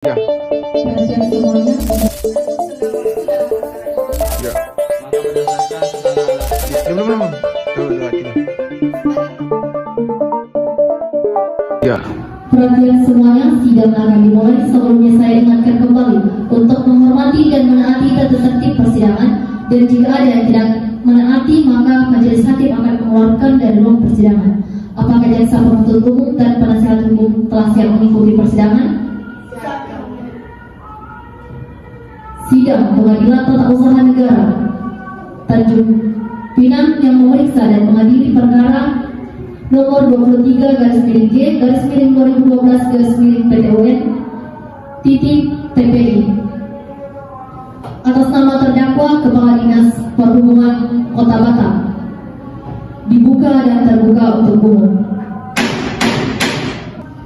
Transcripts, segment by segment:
Ya. Perhatian semuanya. Ya. Maka berdasarkan segala Belum. Ya. Perhatian semuanya, sidang akan dimulai. Sebelumnya saya ingatkan kembali untuk menghormati dan menaati tata tertib persidangan, dan jika ada yang tidak menaati maka majelis hakim akan mengeluarkan dari ruang persidangan. Apakah jaksa penuntut umum dan penasihat hukum telah siap mengikuti persidangan? Sidang Pengadilan Tata Usaha Negara Tanjung Pinang yang memeriksa dan mengadili perkara nomor 23/G/2012/PTUN TPI atas nama terdakwa Kepala Dinas Perhubungan Kota Batam dibuka dan terbuka untuk umum.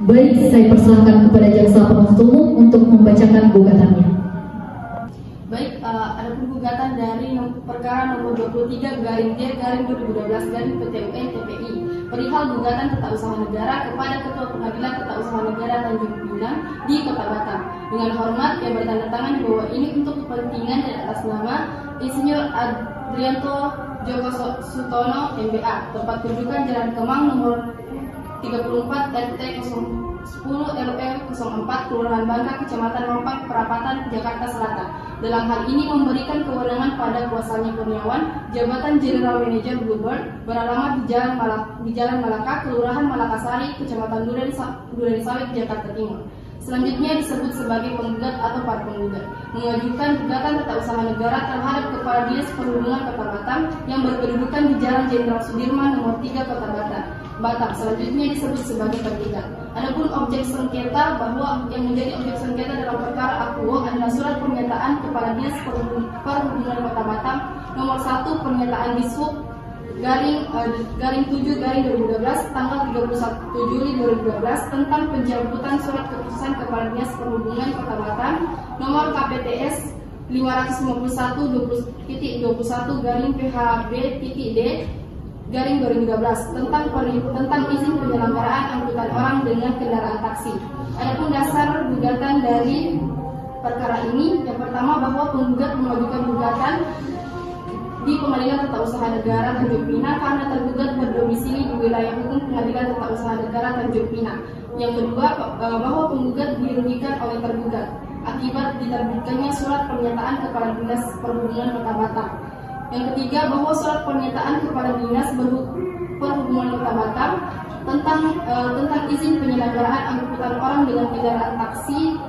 Baik, saya persilahkan kepada jaksa penuntut umum untuk membacakan gugatannya. Baik, ada gugatan dari perkara nomor 23/G/2012 TPI perihal gugatan tata usaha negara kepada Ketua Pengadilan Tata Usaha Negara Tanjung Pinang di Kota Batam. Dengan hormat yang bertanda tangan bahwa ini untuk kepentingan dan atas nama Insinyur Adrianto Joko Sutono MBA, tempat kedudukan Jalan Kemang nomor 34 RT 010 RW 04 Kelurahan Bangka, Kecamatan Mampang, Perapatan, Jakarta Selatan. Dalam hal ini memberikan kewenangan pada kuasanya Kurniawan, jabatan General Manager Bluebird, beralamat di Jalan Malaka, Kelurahan Malakasari, Kecamatan Duren Sawit, Jakarta Timur. Selanjutnya disebut sebagai penggugat atau para penggugat mengajukan gugatan tata usaha negara terhadap Kepala Dinas Perhubungan Kota Batam yang berkedudukan di Jalan Jenderal Sudirman nomor 3 Kota Batam. Selanjutnya disebut sebagai tergugat. Adapun objek sengketa bahwa yang menjadi objek sengketa dalam perkara akuo adalah surat pernyataan Kepala Dinas Perhubungan Kota Batam nomor 1 pernyataan Dishub garing 7/2012 tanggal 31 Juli 2012 tentang pencabutan surat keputusan Kepala Dinas Perhubungan Kota Batam nomor KPTS 551/PHB-D/2013 tentang izin penyelenggaraan angkutan orang dengan kendaraan taksi. Adapun dasar gugatan dari perkara ini, yang pertama bahwa penggugat mengajukan gugatan di Pengadilan Tata Usaha Negara Tanjung Pinang karena tergugat berdomisili di wilayah hukum Pengadilan Tata Usaha Negara Tanjung Pinang. Yang kedua, bahwa penggugat dirugikan oleh tergugat akibat diterbitkannya surat pernyataan Kepala Dinas Perhubungan Kota Batam. Yang ketiga, bahwa surat pernyataan Kepala Dinas Perhubungan Kota Batam tentang izin penyelenggaraan angkutan orang dengan kendaraan taksi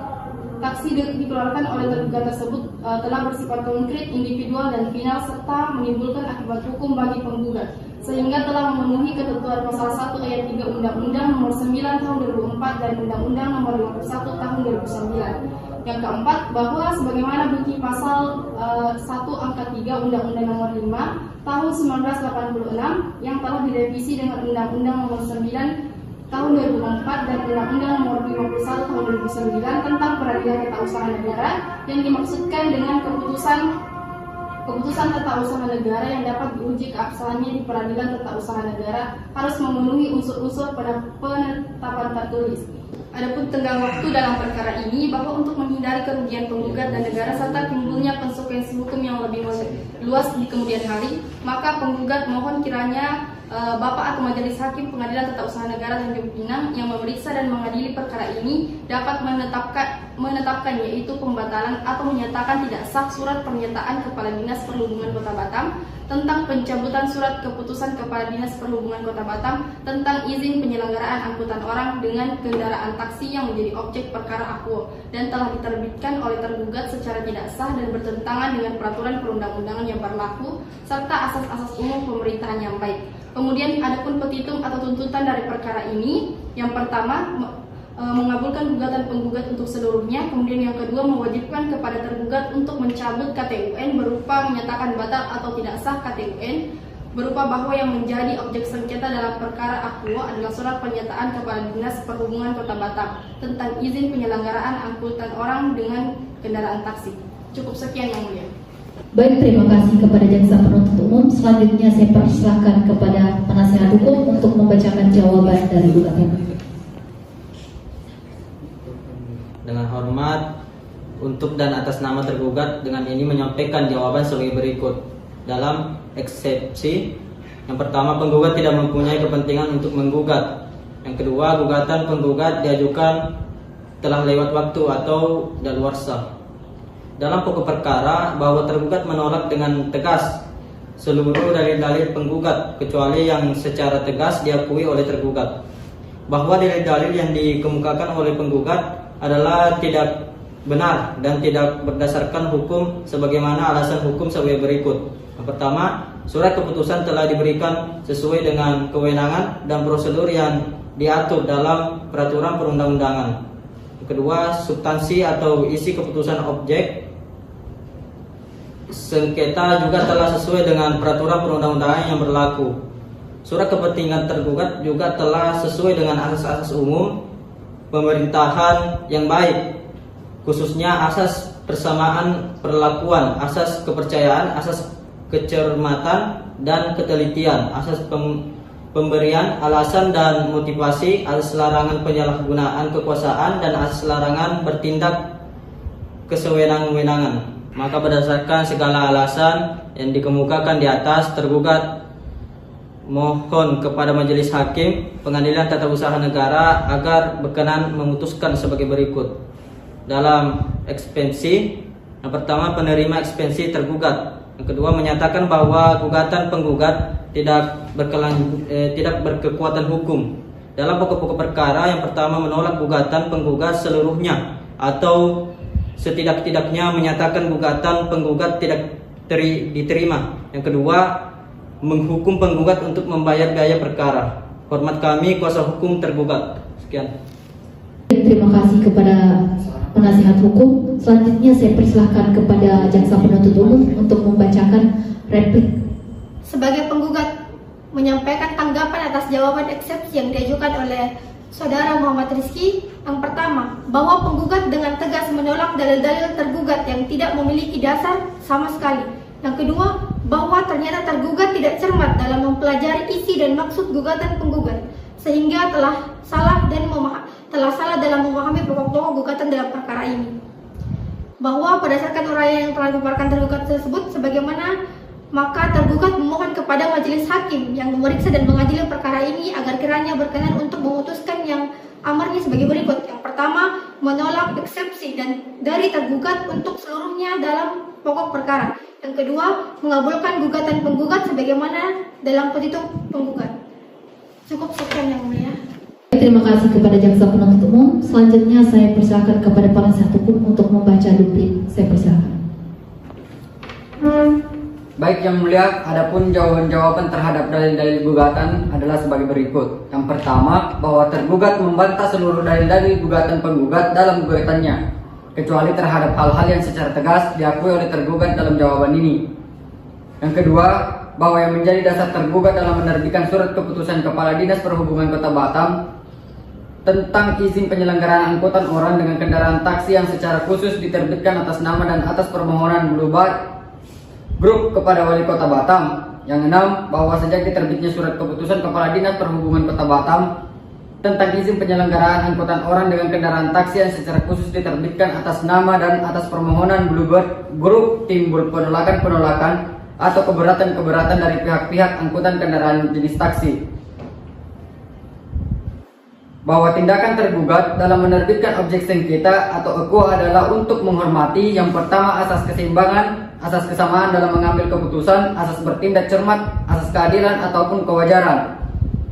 dikeluarkan oleh tergugat tersebut telah bersifat konkret, individual dan final serta menimbulkan akibat hukum bagi penggugat sehingga telah memenuhi ketentuan pasal 1 ayat 3 Undang-Undang Nomor 9 Tahun 2004 dan Undang-Undang Nomor 51 Tahun 2009. Yang keempat, bahwa sebagaimana bukti pasal 1 angka 3 Undang-Undang Nomor 5 Tahun 1986 yang telah direvisi dengan Undang-Undang Nomor 9 Tahun 2004 dan Undang-Undang Nomor 51 Tahun 2009 tentang Peradilan Tata Usaha Negara yang dimaksudkan dengan keputusan tata usaha negara yang dapat diuji keabsahannya di Peradilan Tata Usaha Negara harus memenuhi unsur-unsur penetapan tertulis. Adapun tenggang waktu dalam perkara ini bahwa untuk menghindari kerugian penggugat dan negara serta timbulnya konsekuensi hukum yang lebih luas di kemudian hari, maka penggugat mohon kiranya Bapak atau Majelis Hakim Pengadilan Tata Usaha Negara Tanjung Pinang yang memeriksa dan mengadili perkara ini dapat menetapkan yaitu pembatalan atau menyatakan tidak sah surat pernyataan Kepala Dinas Perhubungan Kota Batam tentang pencabutan surat keputusan Kepala Dinas Perhubungan Kota Batam tentang izin penyelenggaraan angkutan orang dengan kendaraan taksi yang menjadi objek perkara akuo dan telah diterbitkan oleh tergugat secara tidak sah dan bertentangan dengan peraturan perundang-undangan yang berlaku serta asas-asas umum pemerintahan yang baik. Kemudian adapun petitum atau tuntutan dari perkara ini, yang pertama mengabulkan gugatan penggugat untuk seluruhnya, kemudian yang kedua mewajibkan kepada tergugat untuk mencabut KTUN berupa menyatakan batal atau tidak sah KTUN, berupa bahwa yang menjadi objek sengketa dalam perkara akuo adalah surat pernyataan Kepala Dinas Perhubungan Kota Batam tentang izin penyelenggaraan angkutan orang dengan kendaraan taksi. Cukup sekian yang mulia. Baik, terima kasih kepada jaksa penuntut umum. Selanjutnya saya persilahkan kepada penasihat hukum untuk membacakan jawaban dari gugatan. dengan hormat hormat untuk dan atas nama tergugat dengan ini menyampaikan jawaban sebagai berikut. Dalam eksepsi, yang pertama, penggugat tidak mempunyai kepentingan untuk menggugat. Yang kedua, gugatan penggugat diajukan telah lewat waktu atau daluarsa. Dalam pokok perkara, bahwa tergugat menolak dengan tegas seluruh dalil-dalil penggugat kecuali yang secara tegas diakui oleh tergugat. Bahwa dalil-dalil yang dikemukakan oleh penggugat adalah tidak benar dan tidak berdasarkan hukum sebagaimana alasan hukum sebagai berikut. Yang pertama, surat keputusan telah diberikan sesuai dengan kewenangan dan prosedur yang diatur dalam peraturan perundang-undangan. Yang kedua, substansi atau isi keputusan objek sengketa juga telah sesuai dengan peraturan perundang-undangan yang berlaku. Surat kepentingan tergugat juga telah sesuai dengan asas-asas umum pemerintahan yang baik, khususnya asas persamaan perlakuan, asas kepercayaan, asas kecermatan dan ketelitian, asas pemberian alasan dan motivasi, asas larangan penyalahgunaan kekuasaan, dan asas larangan bertindak kesewenang-wenangan. Maka berdasarkan segala alasan yang dikemukakan di atas, tergugat mohon kepada Majelis Hakim Pengadilan Tata Usaha Negara agar berkenan memutuskan sebagai berikut. Dalam ekspensi, yang pertama, penerima ekspensi tergugat. Yang kedua, menyatakan bahwa gugatan penggugat tidak berkekuatan hukum. Dalam pokok-pokok perkara, yang pertama, menolak gugatan penggugat seluruhnya atau setidak-tidaknya menyatakan gugatan penggugat tidak diterima. Yang kedua, menghukum penggugat untuk membayar biaya perkara. Hormat kami, kuasa hukum tergugat. Sekian. Terima kasih kepada penasihat hukum. Selanjutnya saya persilahkan kepada jaksa penuntut umum untuk membacakan replik. Sebagai penggugat menyampaikan tanggapan atas jawaban eksepsi yang diajukan oleh Saudara Muhammad Rizky. Yang pertama, bahwa penggugat dengan tegas menolak dalil-dalil tergugat yang tidak memiliki dasar sama sekali. Yang kedua, bahwa ternyata tergugat tidak cermat dalam mempelajari isi dan maksud gugatan penggugat, sehingga telah salah dalam memahami pokok-pokok gugatan dalam perkara ini. Bahwa berdasarkan uraian yang telah dipaparkan tergugat tersebut sebagaimana, maka tergugat memohon kepada majelis hakim yang memeriksa dan mengadili perkara ini agar kiranya berkenan untuk memutuskan yang amarnya sebagai berikut. Yang pertama, menolak eksepsi dan dari tergugat untuk seluruhnya dalam pokok perkara. Yang kedua, mengabulkan gugatan penggugat sebagaimana dalam petitum penggugat. Cukup sekian yang mulia. Terima kasih kepada jaksa penuntut umum. Selanjutnya saya persilakan kepada penasihat hukum untuk membaca duplik. Saya persilakan. Baik yang mulia, adapun jawaban-jawaban terhadap dalil-dalil gugatan adalah sebagai berikut. Yang pertama, bahwa tergugat membantah seluruh dalil-dalil gugatan penggugat dalam gugatannya, kecuali terhadap hal-hal yang secara tegas diakui oleh tergugat dalam jawaban ini. Yang kedua, bahwa yang menjadi dasar tergugat dalam menerbitkan surat keputusan Kepala Dinas Perhubungan Kota Batam tentang izin penyelenggaraan angkutan orang dengan kendaraan taksi yang secara khusus diterbitkan atas nama dan atas permohonan Bluebird Group kepada Wali Kota Batam. Yang enam, bahwa sejak diterbitnya surat keputusan Kepala Dinas Perhubungan Kota Batam tentang izin penyelenggaraan angkutan orang dengan kendaraan taksi yang secara khusus diterbitkan atas nama dan atas permohonan Bluebird Group, timbul penolakan atau keberatan dari pihak-pihak angkutan kendaraan jenis taksi. Bahwa tindakan tergugat dalam menerbitkan objek sengketa atau EKO adalah untuk menghormati yang pertama asas keseimbangan, asas kesamaan dalam mengambil keputusan, asas bertindak cermat, asas keadilan ataupun kewajaran.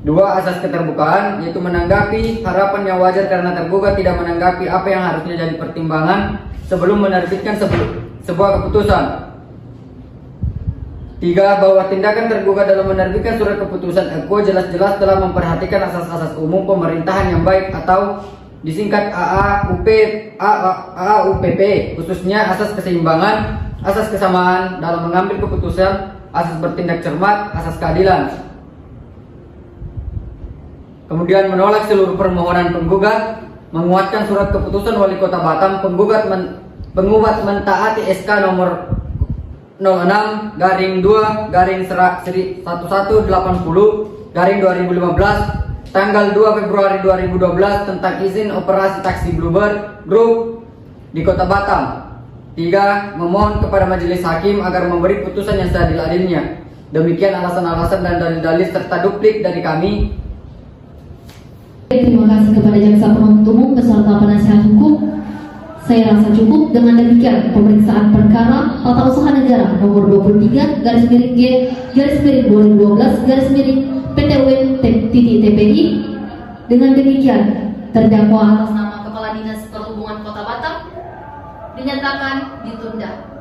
Dua, asas keterbukaan, yaitu menanggapi harapan yang wajar karena tergugat tidak menanggapi apa yang harusnya jadi pertimbangan sebelum menerbitkan sebuah keputusan. Tiga, bahwa tindakan tergugat dalam menerbitkan surat keputusan EKO jelas-jelas telah memperhatikan asas-asas umum pemerintahan yang baik atau disingkat AAUPP, khususnya asas keseimbangan, asas kesamaan dalam mengambil keputusan, asas bertindak cermat, asas keadilan. Kemudian menolak seluruh permohonan penggugat, menguatkan surat keputusan Wali Kota Batam, penggugat mentaati SK nomor 06-2-1180/2015 tanggal 2 Februari 2012 tentang izin operasi taksi Bluebird Group di Kota Batam. 3. Memohon kepada majelis hakim agar memberi putusan yang seadil-adilnya. Demikian alasan-alasan dan dalil-dalil serta duplik dari kami. Terima kasih kepada jaksa penuntut umum beserta penasihat hukum. Saya rasa cukup. Dengan demikian pemeriksaan perkara tata usaha negara nomor 23 garis miring G garis miring 2012 garis miring PTUN-TPI. Dengan demikian terdakwa atas nama Kepala Dinas Perhubungan Kota Batam dinyatakan ditunda.